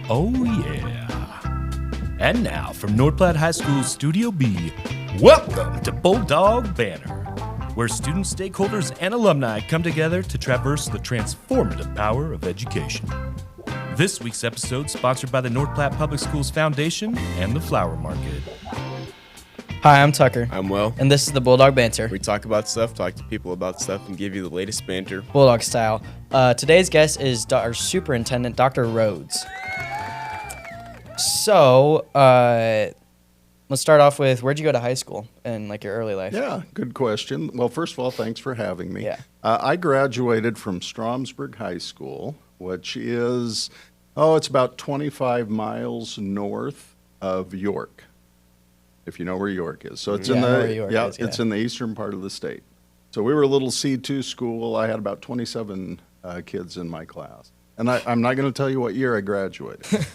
Oh, yeah. And now, from North Platte High School's Studio B, welcome to Bulldog Banter, where students, stakeholders, and alumni come together to traverse the transformative power of education. This week's episode sponsored by the North Platte Public Schools Foundation and the Flower Market. Hi, I'm Tucker. I'm Will. And this is the Bulldog Banter. We talk about stuff, talk to people about stuff, and give you the latest banter. Bulldog style. Today's guest is our Superintendent, Dr. Rhodes. So, let's start off with, where'd you go to high school in like your early life? Yeah, good question. Well, first of all, thanks for having me. Yeah. I graduated from Stromsburg High School, which is, it's about 25 miles north of York, if you know where York is. So it's it's in the eastern part of the state. So we were a little C2 school. I had about 27 kids in my class. And I'm not going to tell you what year I graduated.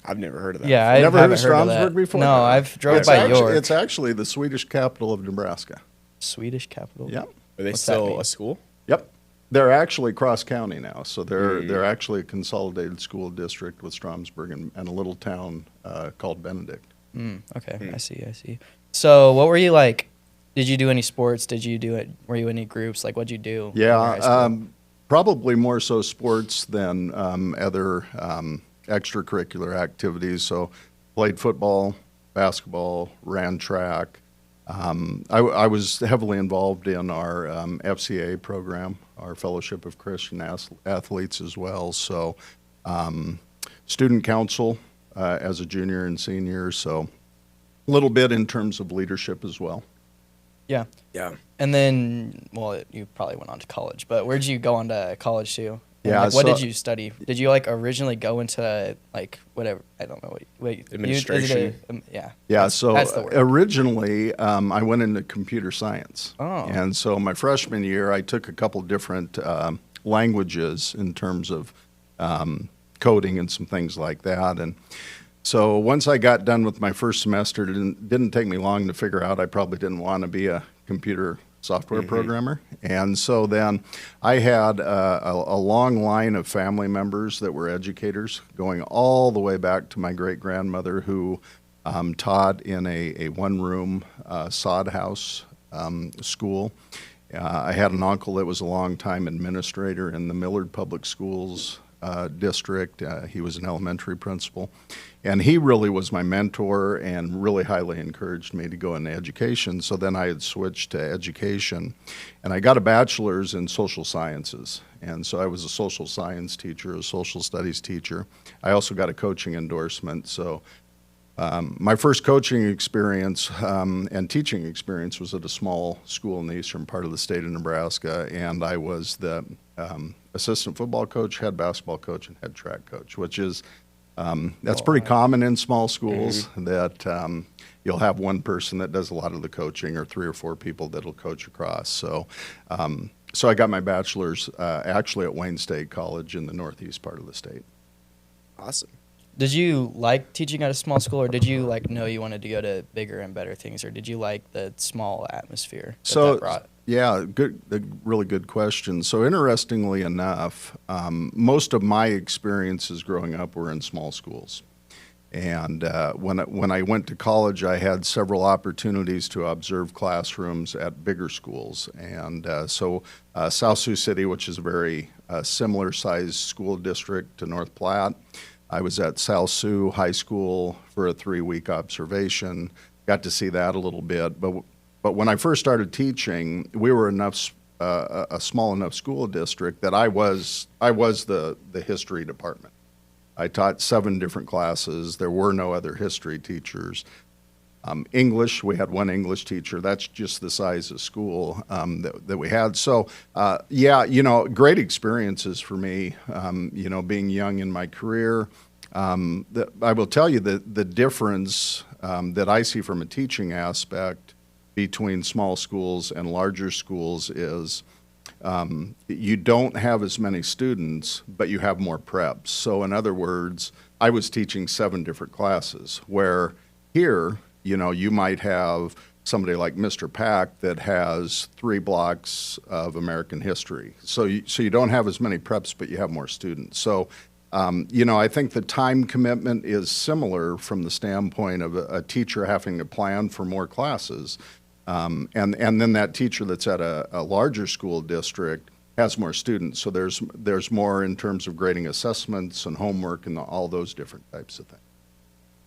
I've never heard of that. Yeah, I Never heard of haven't Stromsburg before? No, I've drove by York. It's actually the Swedish capital of Nebraska. Swedish capital? Yeah. Are they What's that still mean? a school? Yep. They're actually cross-county now, so they're actually a consolidated school district with Stromsburg and a little town called Benedict. Okay, I see. So, what were you like? Did you do any sports? Were you in any groups? Like, what'd you do? in high school? Probably more so sports than other extracurricular activities. So, played football, basketball, ran track. I was heavily involved in our FCA program, our Fellowship of Christian Athletes as well. So, student council as a junior and senior. So, a little bit in terms of leadership as well. Yeah. Yeah. And then, well, you probably went on to college, but where'd you go on to college to? And, Yeah, like, what so- did you study? Did you like originally go into like whatever? I don't know. Administration. Yeah. Yeah, so that's the word. originally I went into computer science. Oh. And so my freshman year, I took a couple different languages in terms of coding and some things like that. And so once I got done with my first semester, it didn't take me long to figure out I probably didn't want to be a computer software programmer. And so then I had a long line of family members that were educators going all the way back to my great-grandmother who taught in a one-room sod house school. I had an uncle that was a long-time administrator in the Millard Public Schools district. He was an elementary principal. And he really was my mentor and really highly encouraged me to go into education. So then I had switched to education. And I got a bachelor's in social sciences. And so I was a social science teacher, a social studies teacher. I also got a coaching endorsement. So my first coaching experience and teaching experience was at a small school in the eastern part of the state of Nebraska. And I was the assistant football coach, head basketball coach, and head track coach, which is that's pretty common in small schools that you'll have one person that does a lot of the coaching or three or four people that'll coach across. So I got my bachelor's actually at Wayne State College in the northeast part of the state. Awesome. Did you like teaching at a small school, or did you like know you wanted to go to bigger and better things, or did you like the small atmosphere that brought? Yeah, really good question. So interestingly enough, most of my experiences growing up were in small schools. And when I went to college, I had several opportunities to observe classrooms at bigger schools. And so South Sioux City, which is a very similar-sized school district to North Platte, I was at South Sioux High School for a 3-week observation, got to see that a little bit. But when I first started teaching, we were a small enough school district that I was the history department. I taught 7 different classes. There were no other history teachers. English, we had one English teacher. That's just the size of school that we had. So, great experiences for me, being young in my career. I will tell you that the difference that I see from a teaching aspect between small schools and larger schools is you don't have as many students, but you have more preps. So in other words, I was teaching 7 different classes, where here, you might have somebody like Mr. Pack that has 3 blocks of American history. So you don't have as many preps, but you have more students. So I think the time commitment is similar from the standpoint of a teacher having to plan for more classes. And then that teacher that's at a larger school district has more students. So there's more in terms of grading assessments and homework and all those different types of things.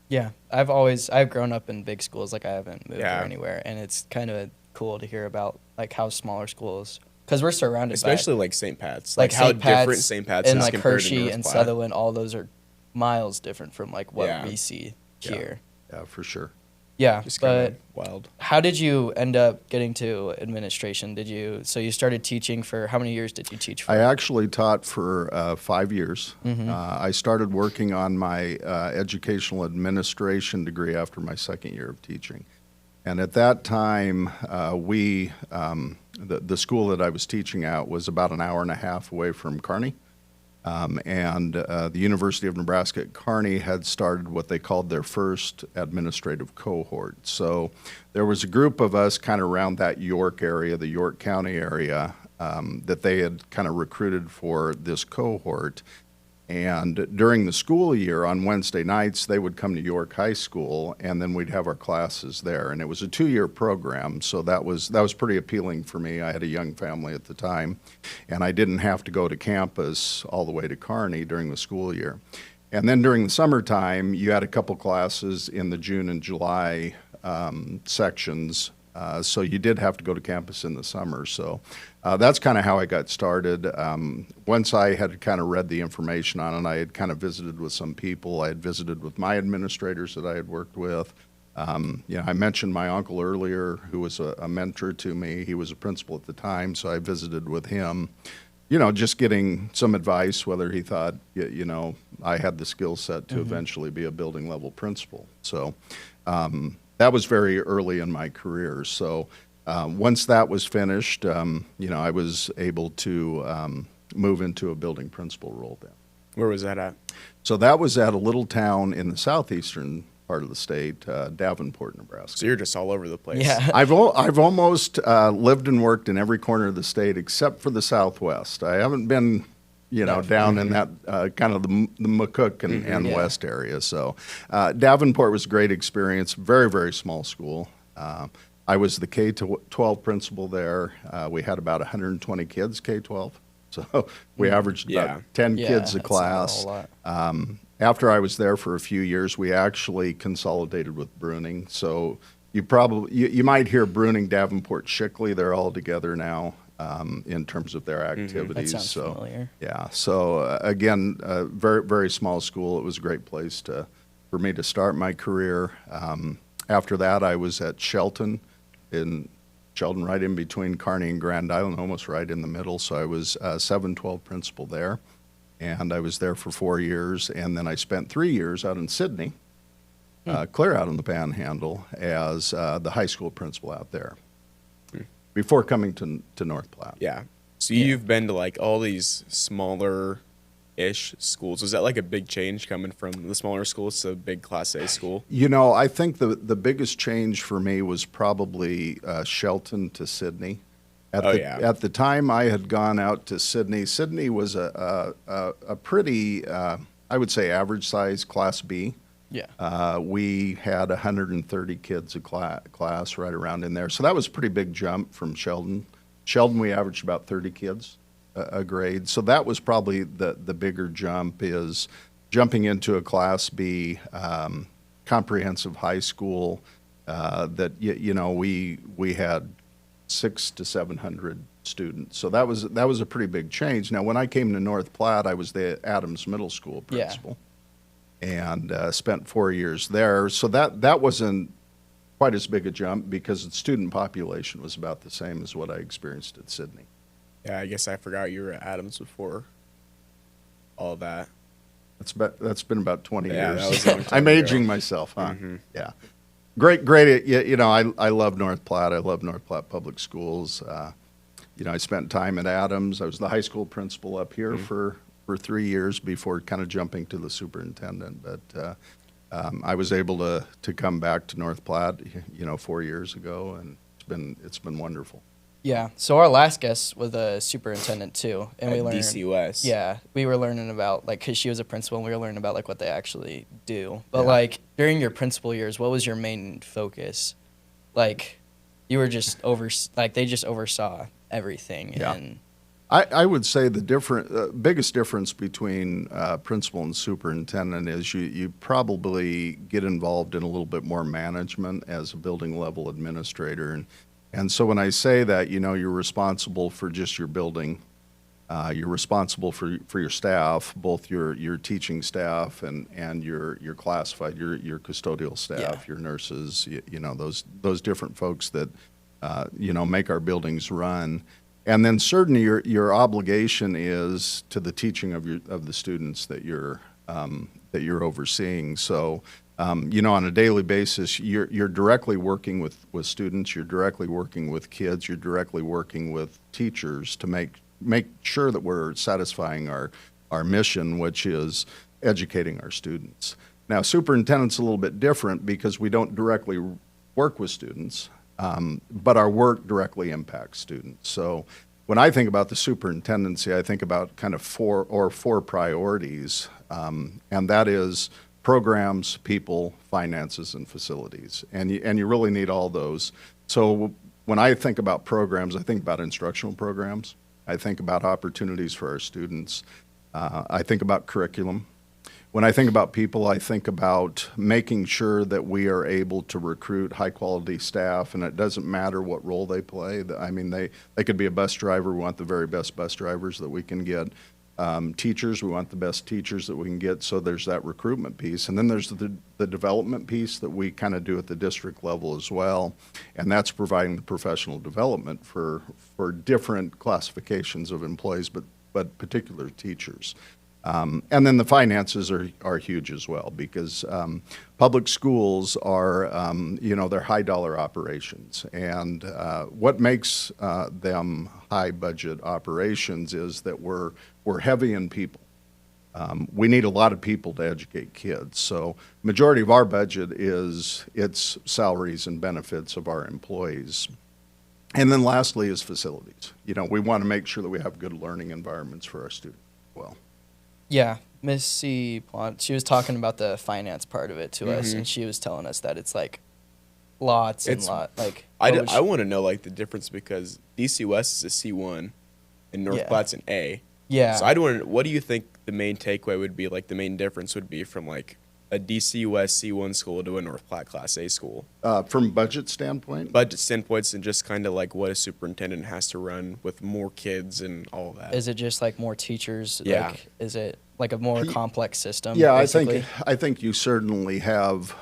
Yeah, I've grown up in big schools, like I haven't moved or anywhere, and it's kind of cool to hear about like how smaller schools, because we're surrounded especially by, like St. Pat's, like how St. Pat's different St. Pat's and is like compared to Hershey North and Platte. Sutherland, all those are miles different from like what we see here. Yeah, for sure. Yeah, Just but wild. how did you end up getting to administration? So you started teaching for, how many years did you teach for? I actually taught for 5 years. I started working on my educational administration degree after my second year of teaching. And at that time, the school that I was teaching at was about an hour and a half away from Kearney. And the University of Nebraska at Kearney had started what they called their first administrative cohort. So there was a group of us kind of around that York area, the York County area, that they had kind of recruited for this cohort. And during the school year on Wednesday nights, they would come to York High School, and then we'd have our classes there. And it was a 2-year program, so that was pretty appealing for me. I had a young family at the time, and I didn't have to go to campus all the way to Kearney during the school year. And then during the summertime, you had a couple classes in the June and July sections. So you did have to go to campus in the summer. So that's kind of how I got started. Once I had kind of read the information on it, I had kind of visited with some people. I had visited with my administrators that I had worked with. I mentioned my uncle earlier, who was a mentor to me. He was a principal at the time, so I visited with him, just getting some advice, whether he thought, I had the skill set to eventually be a building level principal. So that was very early in my career. So once that was finished, I was able to move into a building principal role then. Where was that at? So that was at a little town in the southeastern part of the state, Davenport, Nebraska. So you're just all over the place. Yeah. I've almost lived and worked in every corner of the state except for the Southwest. I haven't been down in that kind of the McCook and West area. So Davenport was a great experience, very, very small school. I was the K-12 principal there. We had about 120 kids, K-12. So we averaged about 10 kids a class. Not a whole lot. After I was there for a few years, we actually consolidated with Bruning. So you might hear Bruning, Davenport, Shickley. They're all together now. In terms of their activities. That sounds familiar. Yeah. So again, very, very small school. It was a great place for me to start my career. After that, I was at Shelton, right in between Kearney and Grand Island, almost right in the middle. So I was 712 principal there, and I was there for 4 years. And then I spent 3 years out in Sydney, clear out in the Panhandle, as the high school principal out there, before coming to North Platte. Yeah. So you've been to like all these smaller-ish schools. Was that like a big change coming from the smaller schools to a big Class A school? I think the biggest change for me was probably Shelton to Sydney. At the time I had gone out to Sydney, Sydney was a pretty, I would say, average-sized Class B. Yeah. We had 130 kids a class right around in there. So that was a pretty big jump from Sheldon. Sheldon, we averaged about 30 kids a grade. So that was probably the bigger jump, is jumping into a Class B comprehensive high school that, we had 600 to 700 students. So that was a pretty big change. Now, when I came to North Platte, I was the Adams Middle School principal. And spent 4 years there. So that wasn't quite as big a jump because the student population was about the same as what I experienced at Sydney. Yeah, I guess I forgot you were at Adams before all that. That's been about 20 years. That was a long time I'm ago. aging myself, huh? Yeah. Great. I love North Platte. I love North Platte Public Schools. I spent time at Adams. I was the high school principal up here for 3 years before kind of jumping to the superintendent. But I was able to come back to North Platte, 4 years ago, and it's been wonderful. Yeah. So our last guest was a superintendent too, and we learned DCUS. Yeah, we were learning about because she was a principal, and we were learning about what they actually do. But Yeah. during your principal years, what was your main focus? You were just they just oversaw everything. Yeah. And I would say the biggest difference between principal and superintendent is you probably get involved in a little bit more management as a building level administrator. And so when I say that, you're responsible for just your building. You're responsible for your staff, both your teaching staff and your classified, your custodial staff, your nurses, those different folks that, make our buildings run. And then certainly your obligation is to the teaching of the students that you're overseeing. So, on a daily basis, you're directly working with students, you're directly working with kids, you're directly working with teachers to make sure that we're satisfying our mission, which is educating our students. Now, superintendent's a little bit different because we don't directly work with students, but our work directly impacts students. So when I think about the superintendency, I think about kind of four priorities, and that is programs, people, finances, and facilities. And you really need all those. So when I think about programs, I think about instructional programs. I think about opportunities for our students. I think about curriculum. When I think about people, I think about making sure that we are able to recruit high-quality staff, and it doesn't matter what role they play. I mean, they could be a bus driver. We want the very best bus drivers that we can get. Teachers, we want the best teachers that we can get, so there's that recruitment piece. And then there's the development piece that we kind of do at the district level as well, and that's providing the professional development for different classifications of employees, but particular teachers. And then the finances are huge as well because public schools are, they're high-dollar operations. And what makes them high-budget operations is that we're heavy in people. We need a lot of people to educate kids. So majority of our budget it's salaries and benefits of our employees. And then lastly is facilities. We want to make sure that we have good learning environments for our students as well. Yeah, Missy Plant, she was talking about the finance part of it to us, and she was telling us that it's lots and lots. I want to know the difference because DC West is a C1 and North Platte's an A. Yeah. So what do you think the main takeaway would be? The main difference would be from a DC West C1 school to a North Platte Class A school? From budget standpoint? Budget standpoints and just kind of what a superintendent has to run with more kids and all that. Is it just more teachers? Yeah. Is it a more complex system? Yeah, basically? I think you certainly have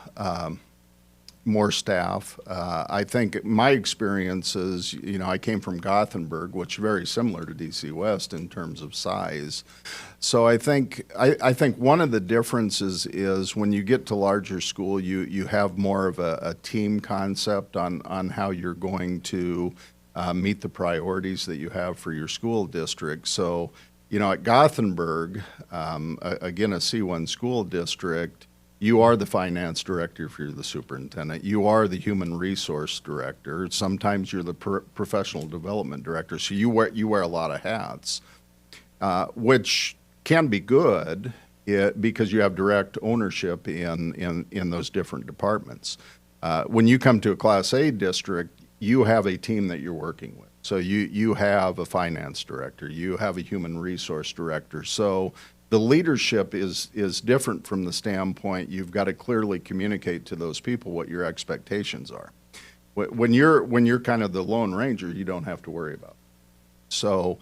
more staff. I think my experience is, I came from Gothenburg, which is very similar to DC West in terms of size. So I think one of the differences is when you get to larger school, you have more of a team concept on how you're going to meet the priorities that you have for your school district. So, at Gothenburg, again, a C1 school district, you are the finance director if you're the superintendent. You are the human resource director. Sometimes you're the professional development director. So you wear a lot of hats, which can be good because you have direct ownership in those different departments. When you come to a Class A district, you have a team that you're working with. So you have a finance director. You have a human resource director. So the leadership is different from the standpoint you've got to clearly communicate to those people what your expectations are. When you're kind of the lone ranger, you don't have to worry about it. So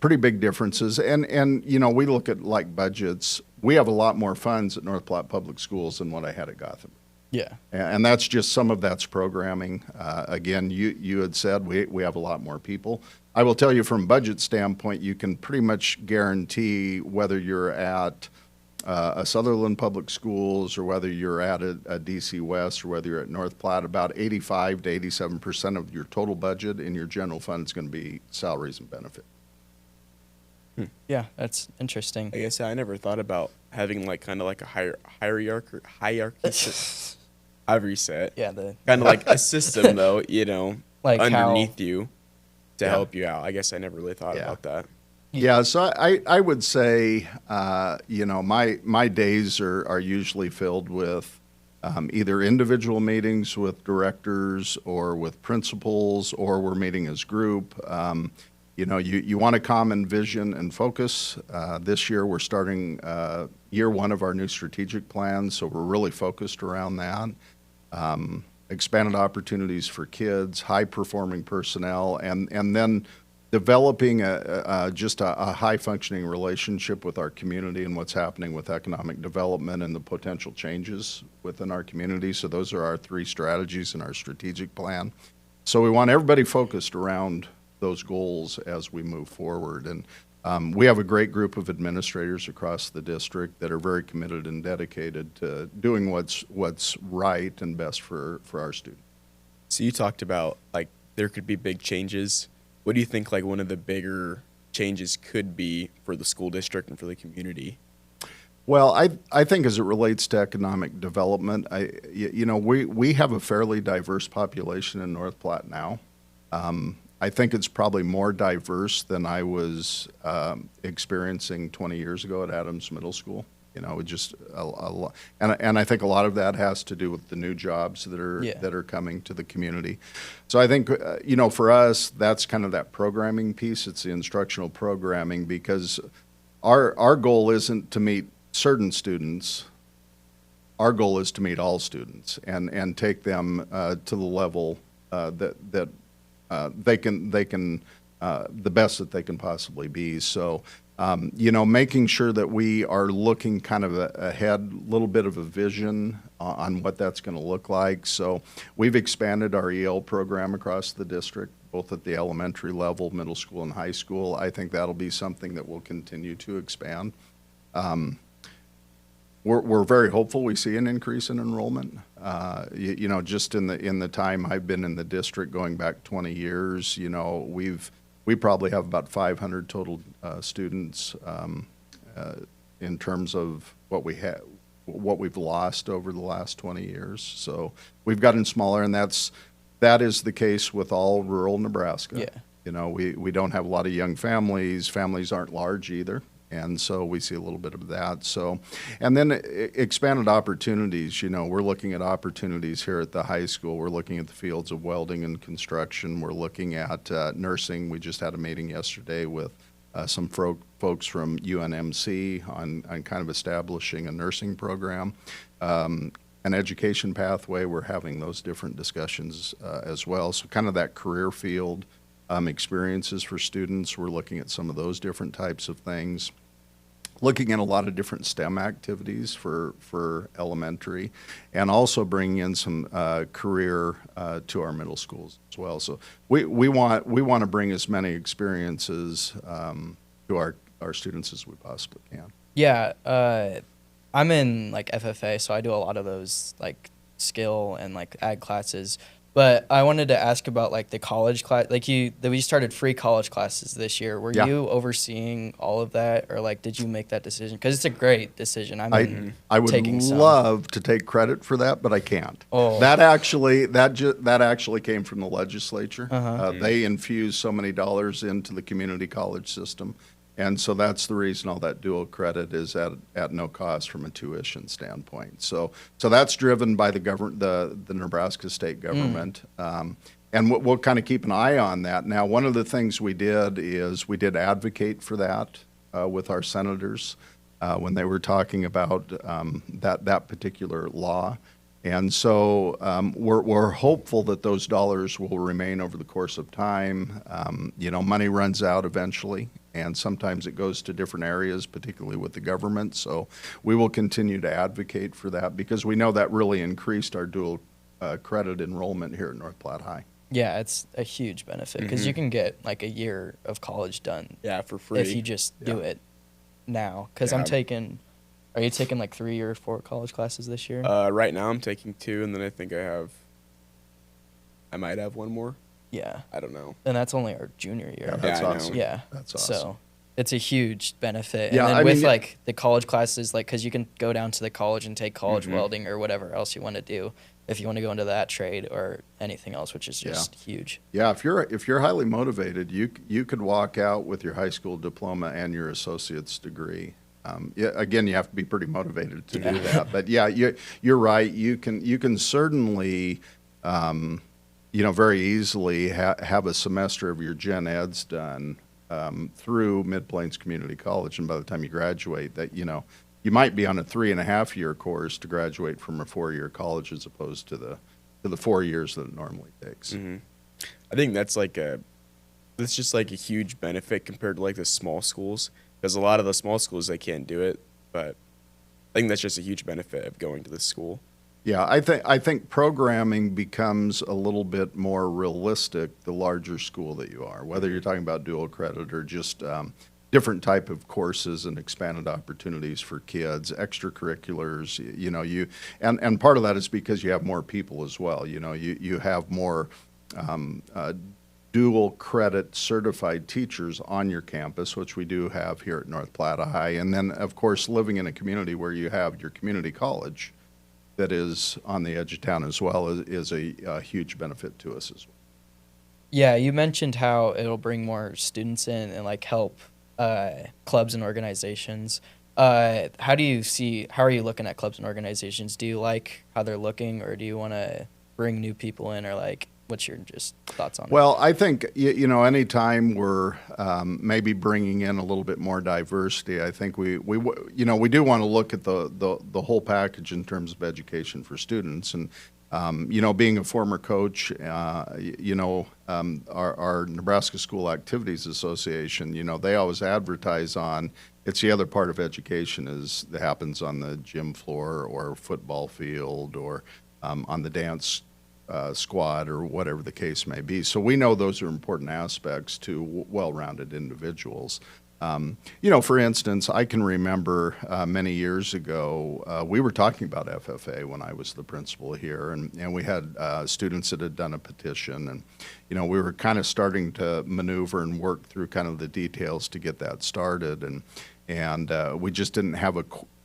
pretty big differences. And we look at budgets. We have a lot more funds at North Platte Public Schools than what I had at Gothenburg. Yeah. And that's just some of that's programming. Again, you had said we have a lot more people. I will tell you from a budget standpoint, you can pretty much guarantee whether you're at a Sutherland Public Schools or whether you're at a DC West or whether you're at North Platte, about 85 to 87% of your total budget in your general fund is going to be salaries and benefits. Yeah, that's interesting. I guess I never thought about having kind of a hierarchy. However you say it. Yeah, kind of a system though, Like underneath you. to help you out. I guess I never really thought about that. Yeah, so I would say, my days are usually filled with either individual meetings with directors or with principals, or we're meeting as group. You want a common vision and focus. This year we're starting year one of our new strategic plan, so we're really focused around that. Expanded opportunities for kids, high-performing personnel, and then developing just a high-functioning relationship with our community and what's happening with economic development and the potential changes within our community. So those are our 3 strategies in our strategic plan. So we want everybody focused around those goals as we move forward. And we have a great group of administrators across the district that are very committed and dedicated to doing what's right and best for our students. So you talked about, like, there could be big changes. What do you think, like, one of the bigger changes could be for the school district and for the community? Well, I think as it relates to economic development, we have a fairly diverse population in North Platte now. I think it's probably more diverse than I was experiencing 20 years ago at Adams Middle School. Just a lot, and I think a lot of that has to do with the new jobs that are coming to the community. So I think for us, that's kind of that programming piece. It's the instructional programming, because our goal isn't to meet certain students. Our goal is to meet all students and take them to the level that they can the best that they can possibly be. So. Making sure that we are looking kind of ahead, a little bit of a vision on what that's going to look like. So we've expanded our EL program across the district, both at the elementary level, middle school, and high school. I think that'll be something that will continue to expand. We're very hopeful we see an increase in enrollment. Just in the time I've been in the district, going back 20 years, we probably have about 500 total students in terms of what we've lost over the last 20 years. So we've gotten smaller, and that is the case with all rural Nebraska. Yeah. We don't have a lot of young families. Families aren't large either. And so we see a little bit of that. So, and then expanded opportunities. We're looking at opportunities here at the high school. We're looking at the fields of welding and construction. We're looking at nursing. We just had a meeting yesterday with some folks from UNMC on kind of establishing a nursing program. An education pathway, we're having those different discussions as well. So kind of that career field experiences for students. We're looking at some of those different types of things. Looking at a lot of different STEM activities for elementary, and also bringing in some career to our middle schools as well. So we want to bring as many experiences to our students as we possibly can. Yeah, I'm in like FFA, so I do a lot of those like skill and like ag classes. But I wanted to ask about like the college class. Like we started free college classes this year. Were you overseeing all of that, or like did you make that decision? Because it's a great decision. I would love to take credit for that, but I can't. Oh. That actually came from the legislature. They infused so many dollars into the community college system. And so that's the reason all that dual credit is at no cost from a tuition standpoint. So that's driven by the Nebraska state government. And we'll kind of keep an eye on that. Now, one of the things we did is we did advocate for that with our senators when they were talking about that particular law. And so we're hopeful that those dollars will remain over the course of time. Money runs out eventually, and sometimes it goes to different areas, particularly with the government. So we will continue to advocate for that because we know that really increased our dual credit enrollment here at North Platte High. Yeah, it's a huge benefit because you can get like a year of college done. Yeah, for free. If you just do it now. Because are you taking like 3 or 4 college classes this year? Right now I'm taking 2, and then I think I might have 1 more. Yeah. I don't know. And that's only our junior year. Yeah, that's awesome. Yeah. That's awesome. So it's a huge benefit. Yeah, and then like the college classes, like, because you can go down to the college and take college welding or whatever else you want to do. if you want to go into that trade or anything else, which is just huge. Yeah, if you're highly motivated, you could walk out with your high school diploma and your associate's degree. Yeah, again, you have to be pretty motivated to do that. But yeah, you're right. You can certainly, very easily have a semester of your gen eds done through Mid-Plains Community College, and by the time you graduate, that you might be on a 3.5-year course to graduate from a 4-year college as opposed to the 4 years that it normally takes. Mm-hmm. I think that's just like a huge benefit compared to like the small schools, because a lot of the small schools, they can't do it, but I think that's just a huge benefit of going to this school. Yeah, I think programming becomes a little bit more realistic the larger school that you are, whether you're talking about dual credit or just different type of courses and expanded opportunities for kids, extracurriculars. And part of that is because you have more people as well. You have more dual credit certified teachers on your campus, which we do have here at North Platte High. And then, of course, living in a community where you have your community college that is on the edge of town as well is a huge benefit to us as well. Yeah, you mentioned how it'll bring more students in and like help clubs and organizations. How are you looking at clubs and organizations? Do you like how they're looking, or do you want to bring new people in, or like what's your just thoughts on it? Well, I think anytime we're maybe bringing in a little bit more diversity, I think we do want to look at the whole package in terms of education for students. And being a former coach, our Nebraska School Activities Association, they always advertise on it's the other part of education that happens on the gym floor or football field or on the dance squad or whatever the case may be. So we know those are important aspects to well-rounded individuals. For instance, I can remember many years ago, we were talking about FFA when I was the principal here, and we had students that had done a petition, and, we were kind of starting to maneuver and work through kind of the details to get that started, and we just didn't have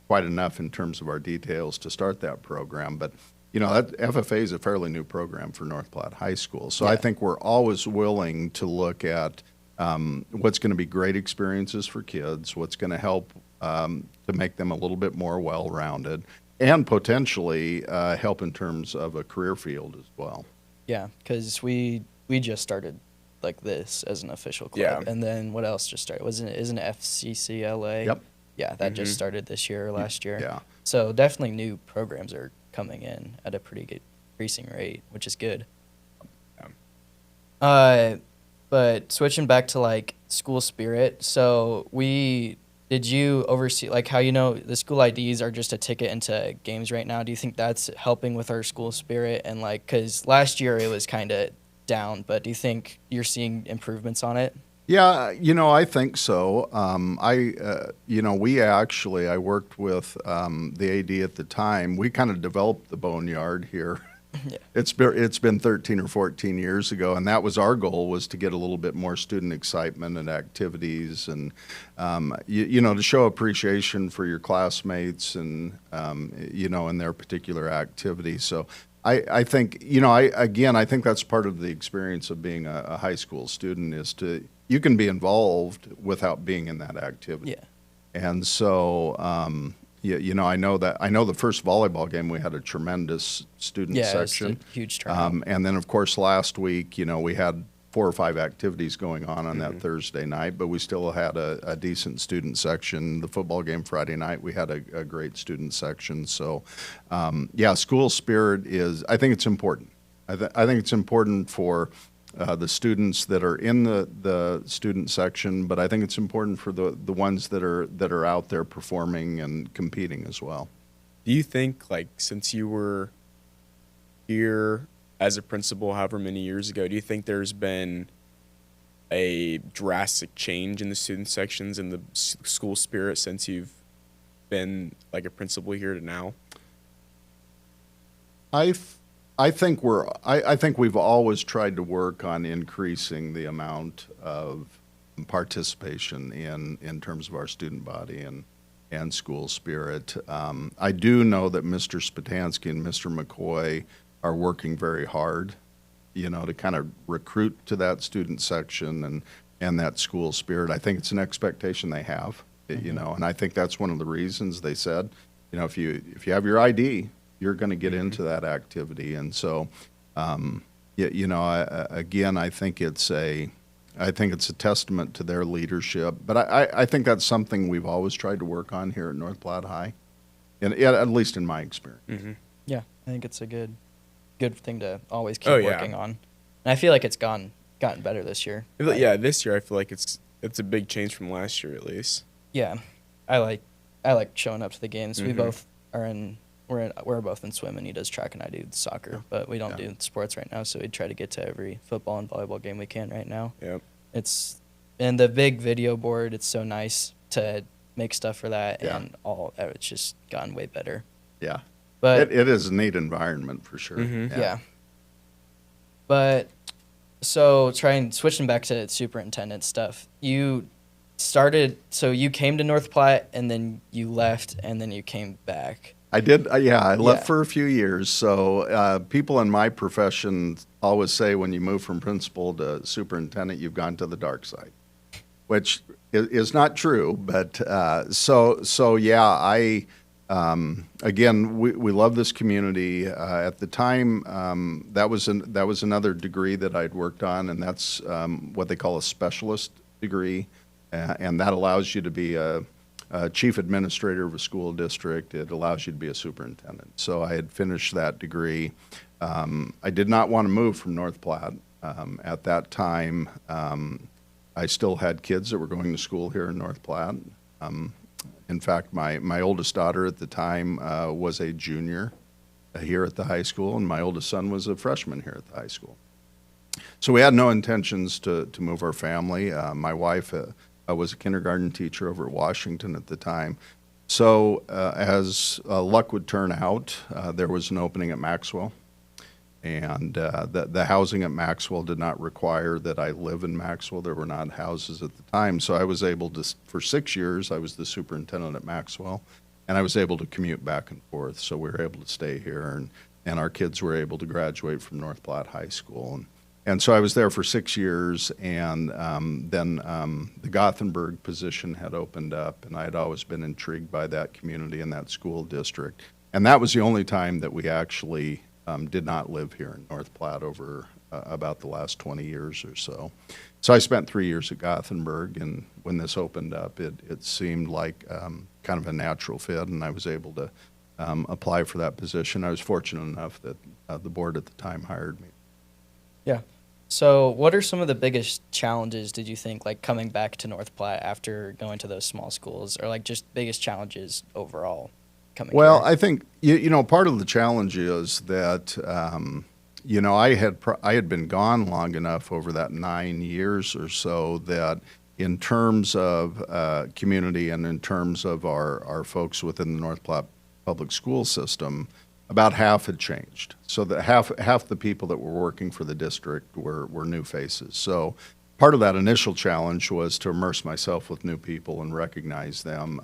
quite enough in terms of our details to start that program. But that FFA is a fairly new program for North Platte High School. So I think we're always willing to look at what's going to be great experiences for kids, what's going to help to make them a little bit more well-rounded, and potentially help in terms of a career field as well. Yeah, because we just started like this as an official club. Yeah. And then what else just started? Isn't it FCCLA? Yep. Yeah, that just started this year or last year. Yeah. So definitely new programs are coming in at a pretty good increasing rate, which is good. But switching back to like school spirit, so did you oversee like how the school IDs are just a ticket into games right now? Do you think that's helping with our school spirit? And like, because last year it was kind of down, but do you think you're seeing improvements on it? Yeah, I think so. I worked with the AD at the time. We kind of developed the Boneyard here. Yeah. It's been 13 or 14 years ago, and that was our goal, was to get a little bit more student excitement and activities, and to show appreciation for your classmates and in their particular activities. So I think I think that's part of the experience of being a high school student is you can be involved without being in that activity. Yeah. And so, I know the first volleyball game, we had a tremendous student section. Yeah, it was a huge turnout. And then, of course, last week, we had 4 or 5 activities going on that Thursday night, but we still had a decent student section. The football game Friday night, we had a great student section. So, school spirit I think it's important. I think it's important for the students that are in the student section, but I think it's important for the ones that are out there performing and competing as well. Do you think, like, since you were here as a principal however many years ago, do you think there's been a drastic change in the student sections and the school spirit since you've been like a principal here to now? I think we've always tried to work on increasing the amount of participation in terms of our student body and school spirit. I do know that Mr. Spatansky and Mr. McCoy are working very hard, to kind of recruit to that student section and that school spirit. I think it's an expectation they have, and I think that's one of the reasons they said, if you have your ID, you're going to get into that activity. And so, again, I think it's a testament to their leadership. But I think that's something we've always tried to work on here at North Platte High, and at least in my experience. Mm-hmm. Yeah, I think it's a good thing to always keep Oh, yeah. working on. And I feel like it's gotten better this year. Yeah, this year I feel like it's a big change from last year at least. Yeah, I like showing up to the games. We Mhm. both are in. We're both in swim, and he does track and I do soccer. But we don't do sports right now, so we try to get to every football and volleyball game we can right now. Yep. And the big video board. It's so nice to make stuff for that, Yeah. and it's just gotten way better. Yeah. But It is a neat environment for sure. Mhm. yeah. But so switching back to superintendent stuff. You came to North Platte, and then you left, and then you came back. I did. I left Yeah. for a few years. So people in my profession always say when you move from principal to superintendent, you've gone to the dark side, which is not true. But again, we love this community. At the time, that was another degree that I'd worked on, and that's what they call a specialist degree, and that allows you to be a chief administrator of a school district. It allows you to be a superintendent. So I had finished that degree. I did not want to move from North Platte. At that time, I still had kids that were going to school here in North Platte. In fact, my oldest daughter at the time was a junior here at the high school, and my oldest son was a freshman here at the high school. So we had no intentions to move our family. My wife was a kindergarten teacher over at Washington at the time. So as luck would turn out, there was an opening at Maxwell. And the housing at Maxwell did not require that I live in Maxwell. There were not houses at the time. So I was able to, for 6 years, I was the superintendent at Maxwell. And I was able to commute back and forth. So we were able to stay here. And our kids were able to graduate from North Platte High School. And so I was there for 6 years, and then the Gothenburg position had opened up, and I had always been intrigued by that community and that school district. And that was the only time that we actually did not live here in North Platte over about the last 20 years or so. So I spent 3 years at Gothenburg, and when this opened up, it seemed like kind of a natural fit, and I was able to apply for that position. I was fortunate enough that the board at the time hired me. Yeah. So what are some of the biggest challenges, did you think, like coming back to North Platte after going to those small schools, or like just biggest challenges overall coming Well, here? I think, part of the challenge is that, I had been gone long enough over that 9 years or so that in terms of community and in terms of our folks within the North Platte Public School system, about half had changed. So that half the people that were working for the district were new faces. So part of that initial challenge was to immerse myself with new people and recognize them,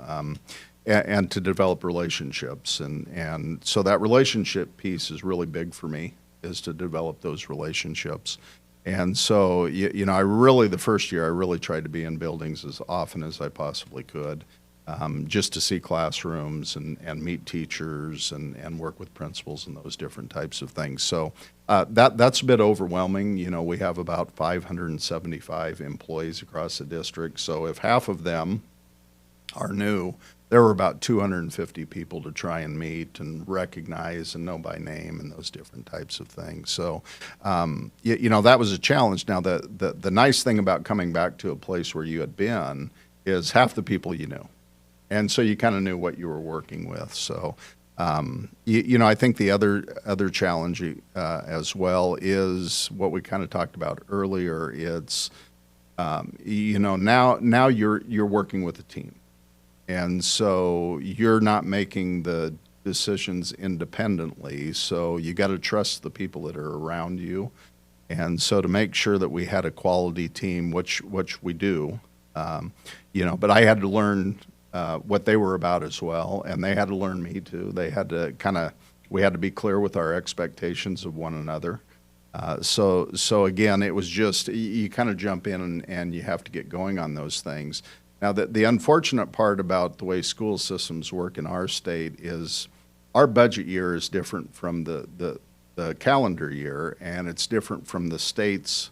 and to develop relationships. And so that relationship piece is really big for me, is to develop those relationships. And so, the first year I really tried to be in buildings as often as I possibly could. Just to see classrooms and meet teachers and work with principals and those different types of things. So that's a bit overwhelming. We have about 575 employees across the district. So if half of them are new, there were about 250 people to try and meet and recognize and know by name and those different types of things. So, that was a challenge. Now, the nice thing about coming back to a place where you had been is half the people you knew. And so you kind of knew what you were working with. So, I think the other challenge as well is what we kind of talked about earlier. It's, now you're working with a team. And so you're not making the decisions independently. So you got to trust the people that are around you. And so to make sure that we had a quality team, which we do, but I had to learn what they were about as well, and they had to learn me too. They had to kind of We had to be clear with our expectations of one another. So again, it was just, you kind of jump in and you have to get going on those things. Now, the unfortunate part about the way school systems work in our state is our budget year is different from the calendar year, and it's different from the state's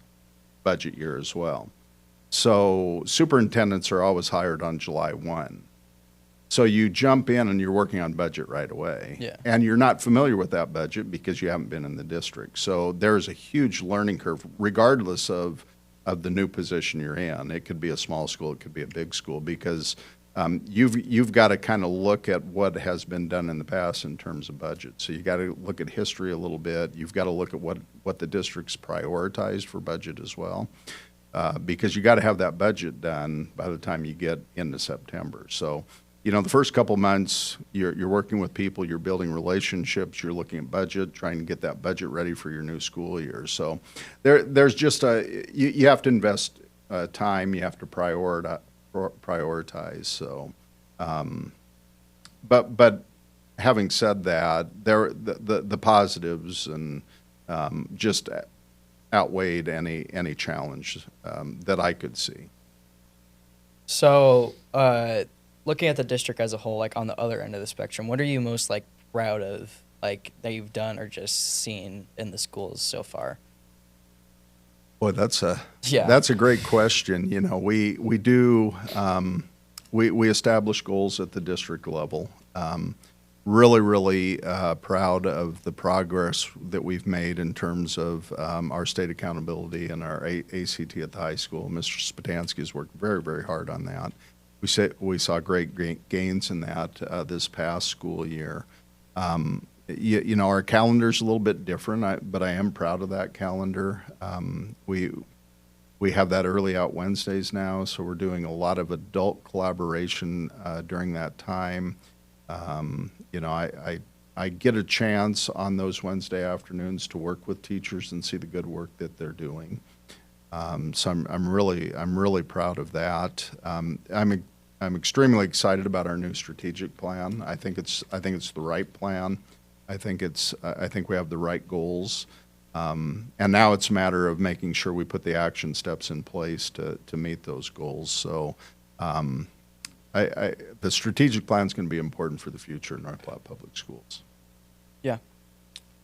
budget year as well. So superintendents are always hired on July 1. So you jump in and you're working on budget right away. Yeah. And you're not familiar with that budget because you haven't been in the district. So there's a huge learning curve regardless of the new position you're in. It could be a small school, it could be a big school, because you've got to kind of look at what has been done in the past in terms of budget. So you got to look at history a little bit. You've got to look at what the district's prioritized for budget as well, because you got to have that budget done by the time you get into September. So, you know, the first couple months, you're working with people, you're building relationships, you're looking at budget, trying to get that budget ready for your new school year. So there's just you have to invest time, you have to prioritize. So, but having said that, the positives and just outweighed any challenge that I could see. So, looking at the district as a whole, like on the other end of the spectrum, what are you most like proud of, like that you've done or just seen in the schools so far? Boy, that's a great question. You know, we do we establish goals at the district level. Really proud of the progress that we've made in terms of our state accountability and our ACT at the high school. Mr. Spatansky has worked very hard on that. We saw great gains in that this past school year. You know, our calendar's a little bit different, but I am proud of that calendar. We have that early out Wednesdays now, so we're doing a lot of adult collaboration during that time. You know, I get a chance on those Wednesday afternoons to work with teachers and see the good work that they're doing. So I'm really proud of that. I'm extremely excited about our new strategic plan. I think it's the right plan. I think we have the right goals. And now it's a matter of making sure we put the action steps in place to meet those goals. So the strategic plan is going to be important for the future in North Platte Public Schools. Yeah.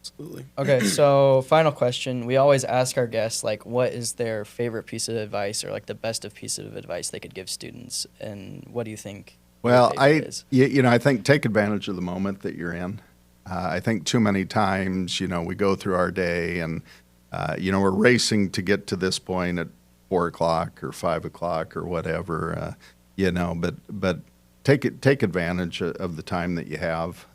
Absolutely. Okay, so final question. We always ask our guests, like, what is their favorite piece of advice or, like, the best of piece of advice they could give students, and what do you think Well, your favorite is? you know, I think take advantage of the moment that you're in. I think too many times, you know, we go through our day and, you know, we're racing to get to this point at 4 o'clock or 5 o'clock or whatever, you know, but take advantage of the time that you have.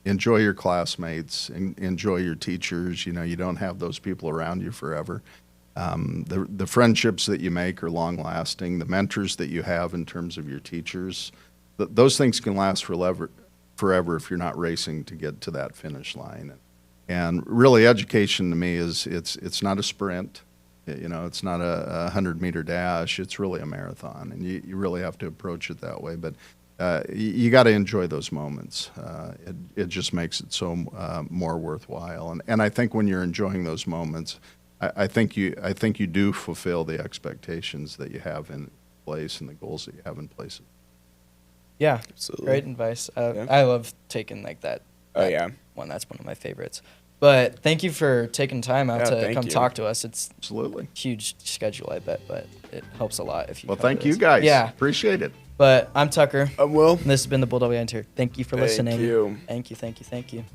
Enjoy your classmates, enjoy your teachers. You know, you don't have those people around you forever. The friendships that you make are long lasting. The mentors that you have in terms of your teachers, those things can last forever if you're not racing to get to that finish line. And really, education to me is it's not a sprint. You know, it's not a 100-meter dash. It's really a marathon, and you really have to approach it that way. But you got to enjoy those moments. It just makes it so more worthwhile. And I think when you're enjoying those moments, I think you do fulfill the expectations that you have in place and the goals that you have in place. Yeah, Absolutely. great advice. Yeah. I love taking like that. Oh, yeah. One that's one of my favorites. But thank you for taking time out to come talk to us. It's Absolutely. a huge schedule, I bet, but it helps a lot if you. Well, come thank to you this. guys. Yeah, Appreciate it. but I'm Tucker. I'm Will. And this has been the Bulldog Banter. Thank you for listening. Thank you. Thank you.